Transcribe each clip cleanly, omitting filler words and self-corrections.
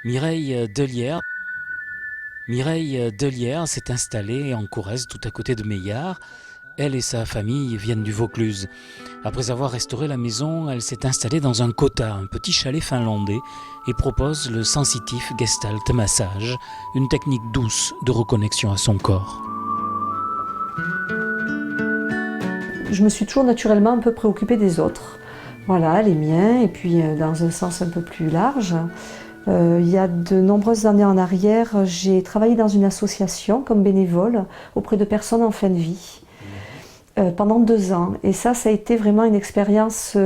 Mireille Delière. Mireille Delière s'est installée en Corrèze, tout à côté de Meillard. Elle et sa famille viennent du Vaucluse. Après avoir restauré la maison, elle s'est installée dans un kota, un petit chalet finlandais, et propose le sensitif Gestalt Massage, une technique douce de reconnexion à son corps. Je me suis toujours naturellement un peu préoccupée des autres. Voilà, les miens, et puis dans un sens un peu plus large. Il y a de nombreuses années en arrière, j'ai travaillé dans une association comme bénévole auprès de personnes en fin de vie pendant 2 ans. Et ça a été vraiment une expérience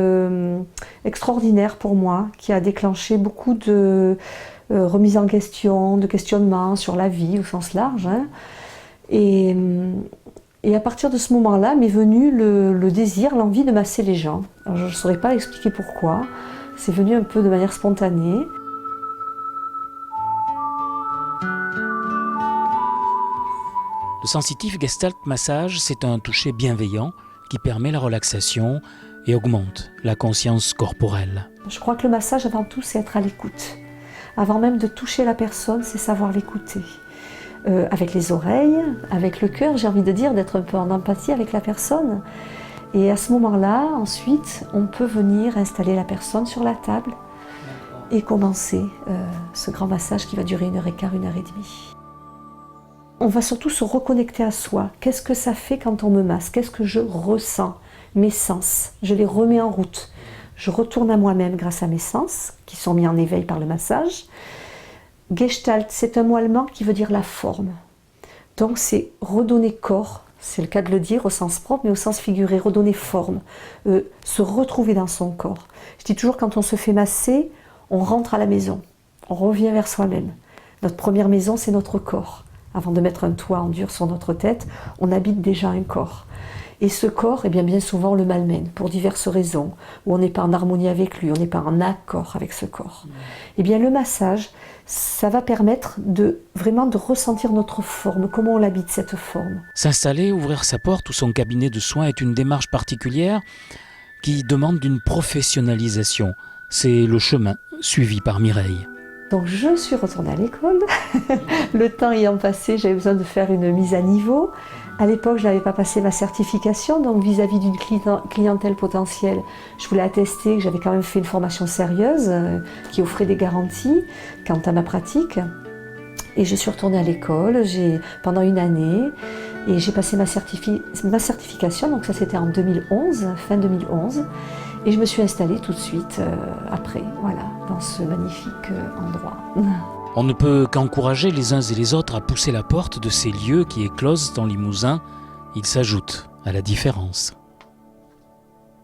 extraordinaire pour moi, qui a déclenché beaucoup de remises en question, de questionnements sur la vie au sens large. Hein. Et à partir de ce moment-là m'est venu le désir, l'envie de masser les gens. Alors, je ne saurais pas expliquer pourquoi, c'est venu un peu de manière spontanée. Le sensitif Gestalt Massage, c'est un toucher bienveillant qui permet la relaxation et augmente la conscience corporelle. Je crois que le massage, avant tout, c'est être à l'écoute. Avant même de toucher la personne, c'est savoir l'écouter. Avec les oreilles, avec le cœur, j'ai envie de dire, d'être un peu en empathie avec la personne. Et à ce moment-là, ensuite, on peut venir installer la personne sur la table et commencer ce grand massage qui va durer 1h15, 1h30. On va surtout se reconnecter à soi. Qu'est-ce que ça fait quand on me masse? Qu'est-ce que je ressens? Mes sens, je les remets en route. Je retourne à moi-même grâce à mes sens, qui sont mis en éveil par le massage. Gestalt, c'est un mot allemand qui veut dire la forme. Donc c'est redonner corps, c'est le cas de le dire au sens propre, mais au sens figuré, redonner forme, se retrouver dans son corps. Je dis toujours, quand on se fait masser, on rentre à la maison, on revient vers soi-même. Notre première maison, c'est notre corps. Avant de mettre un toit en dur sur notre tête, on habite déjà un corps. Et ce corps, eh bien souvent, on le malmène pour diverses raisons, où on n'est pas en harmonie avec lui, on n'est pas en accord avec ce corps. Eh bien, le massage, ça va permettre vraiment de ressentir notre forme, comment on l'habite, cette forme. S'installer, ouvrir sa porte ou son cabinet de soins est une démarche particulière qui demande d'une professionnalisation. C'est le chemin suivi par Mireille. Donc je suis retournée à l'école. Le temps ayant passé, j'avais besoin de faire une mise à niveau. À l'époque, je n'avais pas passé ma certification, donc vis-à-vis d'une clientèle potentielle, je voulais attester que j'avais quand même fait une formation sérieuse qui offrait des garanties quant à ma pratique. Et je suis retournée à l'école pendant 1 année et j'ai passé ma certification, donc ça c'était en 2011, fin 2011. Et je me suis installée tout de suite après, voilà, dans ce magnifique endroit. On ne peut qu'encourager les uns et les autres à pousser la porte de ces lieux qui éclosent en Limousin. Ils s'ajoutent à la différence.